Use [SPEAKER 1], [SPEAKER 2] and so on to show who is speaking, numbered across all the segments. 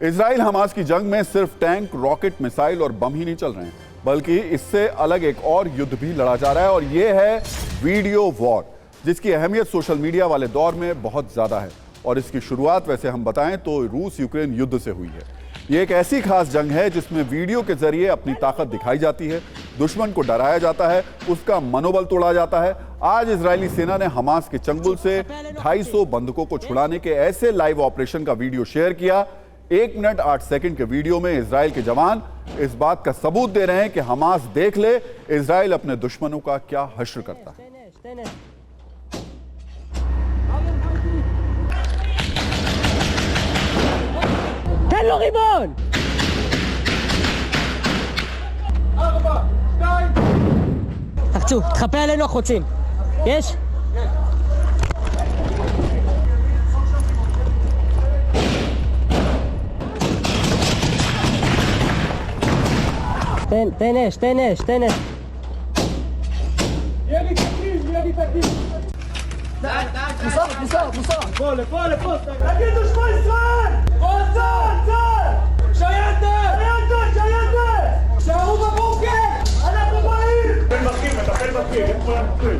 [SPEAKER 1] Israel Hamas की जंग में सिर्फ टैंक, रॉकेट, मिसाइल और बम ही नहीं चल रहे हैं, बल्कि इससे अलग एक और युद्ध भी लड़ा जा रहा है और यह है वीडियो वॉर, जिसकी अहमियत सोशल मीडिया वाले दौर में बहुत ज्यादा है। और इसकी शुरुआत वैसे हम बताएं तो रूस यूक्रेन युद्ध से हुई है। ये एक ऐसी खास जंग है जिसमें वीडियो के जरिए अपनी ताकत दिखाई जाती है, दुश्मन को डराया जाता है, उसका मनोबल तोड़ा जाता है। आज इजरायली सेना ने हमास के चंगुल से 250 बंधकों को छुड़ाने के ऐसे लाइव ऑपरेशन का वीडियो शेयर किया। 1 मिनट 8 सेकंड के वीडियो में इजराइल के जवान इस बात का सबूत दे रहे हैं कि हमास देख ले इजराइल अपने दुश्मनों का क्या हश्र करता है।
[SPEAKER 2] תן לו ריבון!
[SPEAKER 3] 4, 2.
[SPEAKER 2] תחצו, תחפה עלינו החוצים. יש? תן אש, תן אש, תן אש.
[SPEAKER 3] ירי תקיף, ירי תקיף. פה, לפה. תגידו שמע ישראל! עוד צה"ל! שייטת! שערו בבוקר! אנחנו באים! מטפל בקיר, אין כולם בקיר.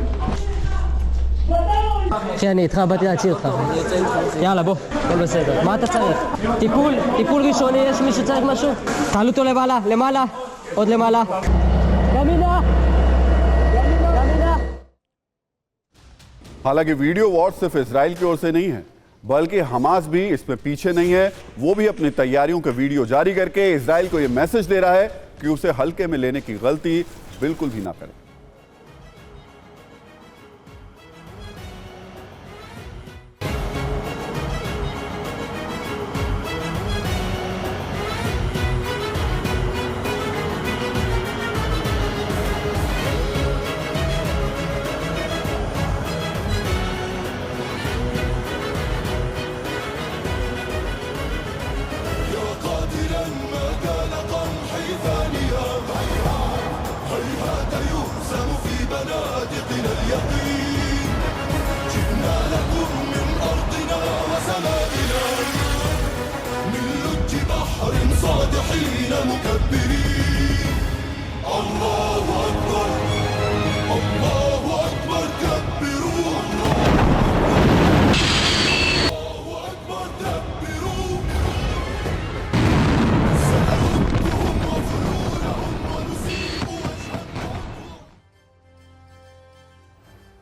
[SPEAKER 2] אחי, אני איתך, באתי להציל אותך. יאללה, בוא, הכל בסדר. מה אתה צריך? טיפול ראשוני, יש מי שצריך משהו? תעלו אותו למעלה, עוד למעלה. ימינה!
[SPEAKER 1] हालांकि वीडियो वॉर सिर्फ इजराइल की ओर से नहीं है, बल्कि हमास भी इसमें पीछे नहीं है। वो भी अपनी तैयारियों के वीडियो जारी करके इजराइल को यह मैसेज दे रहा है कि उसे हल्के में लेने की गलती बिल्कुल भी ना करे।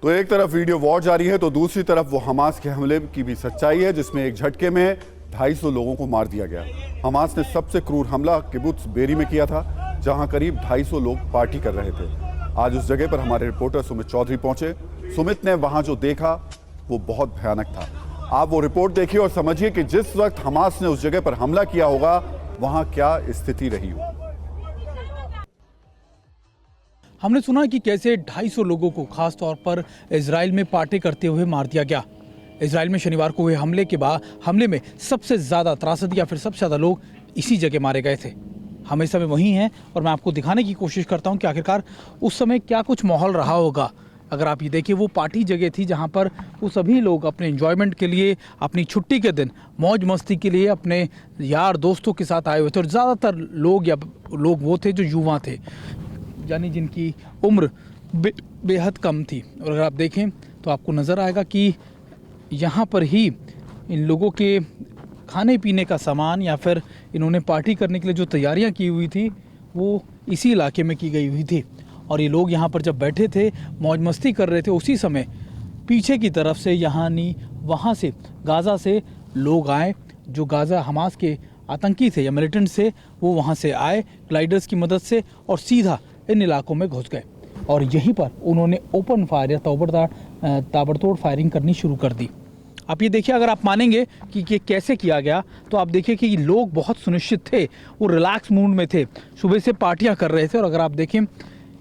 [SPEAKER 1] तो एक तरफ वीडियो वॉर जारी है तो दूसरी तरफ वो हमास के हमले की भी सच्चाई है, जिसमें एक झटके में 250 लोगों को मार दिया गया। हमास ने सबसे क्रूर हमला किबुत्स बेरी में किया था, जहां करीब 250 लोग पार्टी कर रहे थे। आज उस जगह पर हमारे रिपोर्टर सुमित चौधरी पहुंचे। सुमित ने वहां जो देखा वो बहुत भयानक था। आप वो रिपोर्ट देखिए और समझिए कि जिस वक्त हमास ने उस जगह पर हमला किया होगा वहां क्या स्थिति रही हो।
[SPEAKER 4] हमने सुना कि कैसे 250 लोगों को खास तौर पर इजराइल में पार्टी करते हुए मार दिया गया। इजराइल में शनिवार को हुए हमले में सबसे ज़्यादा त्रासदी या फिर सबसे ज़्यादा लोग इसी जगह मारे गए थे। हम इस समय वहीं हैं और मैं आपको दिखाने की कोशिश करता हूं कि आखिरकार उस समय क्या कुछ माहौल रहा होगा। अगर आप ये देखिए, वो पार्टी जगह थी जहां पर वो सभी लोग अपने एंजॉयमेंट के लिए, अपनी छुट्टी के दिन मौज मस्ती के लिए अपने यार दोस्तों के साथ आए हुए थे। और ज़्यादातर लोग वो थे जो युवा थे, यानी जिनकी उम्र बेहद कम थी। और अगर आप देखें तो आपको नज़र आएगा कि यहाँ पर ही इन लोगों के खाने पीने का सामान या फिर इन्होंने पार्टी करने के लिए जो तैयारियाँ की हुई थी वो इसी इलाके में की गई हुई थी। और ये लोग यहाँ पर जब बैठे थे, मौज मस्ती कर रहे थे, उसी समय पीछे की तरफ से वहाँ से गाज़ा से लोग आए, जो गाज़ा हमास के आतंकी थे या मिलिटेंट से, वो वहाँ से आए ग्लाइडर्स की मदद से और सीधा इन इलाकों में घुस गए। और यहीं पर उन्होंने ओपन फायर या ताबड़तोड़ फायरिंग करनी शुरू कर दी। आप ये देखिए, अगर आप मानेंगे कि ये कैसे किया गया तो आप देखिए कि लोग बहुत सुनिश्चित थे, वो रिलैक्स मूड में थे, सुबह से पार्टियां कर रहे थे। और अगर आप देखें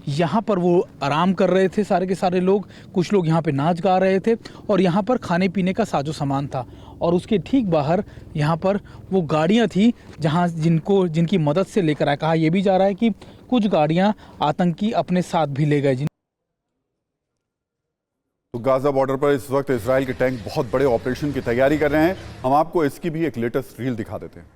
[SPEAKER 4] यहाँ पर वो आराम कर रहे थे सारे के सारे लोग, कुछ लोग यहाँ पे नाच गा रहे थे और यहाँ पर खाने पीने का साजो सामान था। और उसके ठीक बाहर यहाँ पर वो गाड़ियाँ थी जहाँ जिनकी मदद से लेकर आया। कहा यह भी जा रहा है कि कुछ गाड़ियाँ आतंकी अपने साथ भी ले गए।
[SPEAKER 1] तो गाजा बॉर्डर पर इस वक्त इजराइल के टैंक बहुत बड़े ऑपरेशन की तैयारी कर रहे हैं। हम आपको इसकी भी एक लेटेस्ट रील दिखा देते हैं।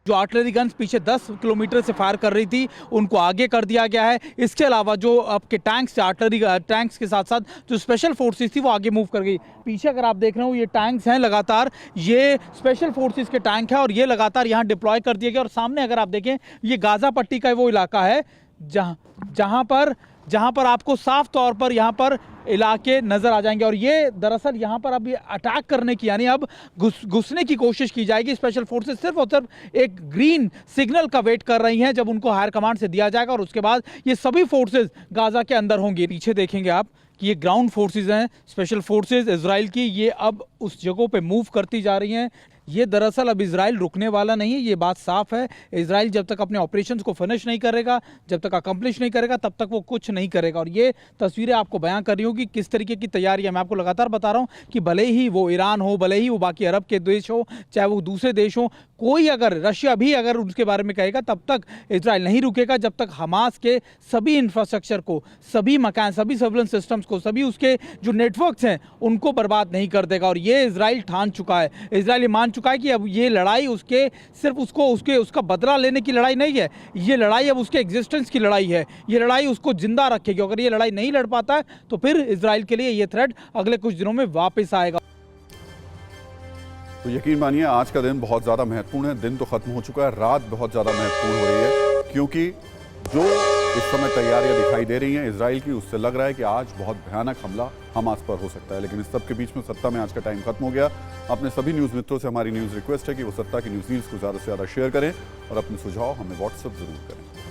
[SPEAKER 4] जो आर्टिलरी गन्स पीछे 10 किलोमीटर से फायर कर रही थी उनको आगे कर दिया गया है। इसके अलावा जो आपके टैंक्स आर्टिलरी टैंक्स के साथ साथ जो स्पेशल फोर्सेस थी वो आगे मूव कर गई। पीछे अगर आप देख रहे हो ये टैंक्स हैं, लगातार ये स्पेशल फोर्सेस के टैंक है और ये लगातार यहाँ डिप्लॉय कर दिए गए। और सामने अगर आप देखें ये गाजा पट्टी का वो इलाका है जहाँ पर आपको साफ तौर पर यहाँ पर इलाके नजर आ जाएंगे। और ये दरअसल यहाँ पर अब ये अटैक करने की यानी अब घुसने की कोशिश की जाएगी। स्पेशल फोर्सेस सिर्फ और सिर्फ एक ग्रीन सिग्नल का वेट कर रही हैं जब उनको हायर कमांड से दिया जाएगा और उसके बाद ये सभी फोर्सेस गाजा के अंदर होंगी। पीछे देखेंगे आप कि ये ग्राउंड फोर्सेस हैं, स्पेशल फोर्सेस इजराइल की, ये अब उस जगहों पे मूव करती जा रही हैं। ये दरअसल अब इजराइल रुकने वाला नहीं है, ये बात साफ है। इजराइल जब तक अपने ऑपरेशंस को फिनिश नहीं करेगा, जब तक अकम्प्लिश नहीं करेगा, तब तक वो कुछ नहीं करेगा। और ये तस्वीरें आपको बयां कर रही होगी किस तरीके की तैयारियां। मैं आपको लगातार बता रहा हूं कि भले ही वो ईरान हो, भले ही वो बाकी अरब के देश हो, चाहे वो दूसरे देश हो, कोई अगर रशिया भी अगर उसके बारे में कहेगा तब तक इजराइल नहीं रुकेगा जब तक हमास के सभी इंफ्रास्ट्रक्चर को, सभी मकान, सभी सर्विलेंस सिस्टम्स को, सभी उसके जो नेटवर्क्स हैं उनको बर्बाद नहीं कर देगा। और ये इजराइल ठान चुका है, इजराइल मान चुका है कि अब ये लड़ाई उसके सिर्फ उसका बदला लेने की लड़ाई नहीं है, ये लड़ाई अब उसके एग्जिस्टेंस की लड़ाई है। ये लड़ाई उसको जिंदा रखेगी। अगर ये लड़ाई नहीं लड़ पाता है तो फिर इजराइल के लिए ये थ्रेट अगले कुछ दिनों में वापस आएगा।
[SPEAKER 1] तो यकीन मानिए आज का दिन बहुत ज़्यादा महत्वपूर्ण है। दिन तो खत्म हो चुका है, रात बहुत ज़्यादा महत्वपूर्ण हो रही है क्योंकि जो इस समय तैयारियां दिखाई दे रही हैं इजराइल की, उससे लग रहा है कि आज बहुत भयानक हमला हमास पर हो सकता है। लेकिन इस सब के बीच में सत्ता में आज का टाइम खत्म हो गया। अपने सभी न्यूज़ मित्रों से हमारी न्यूज़ रिक्वेस्ट है कि वो सत्ता की न्यूज़ को ज़्यादा से ज़्यादा शेयर करें और अपने सुझाव हमें व्हाट्सएप जरूर करें।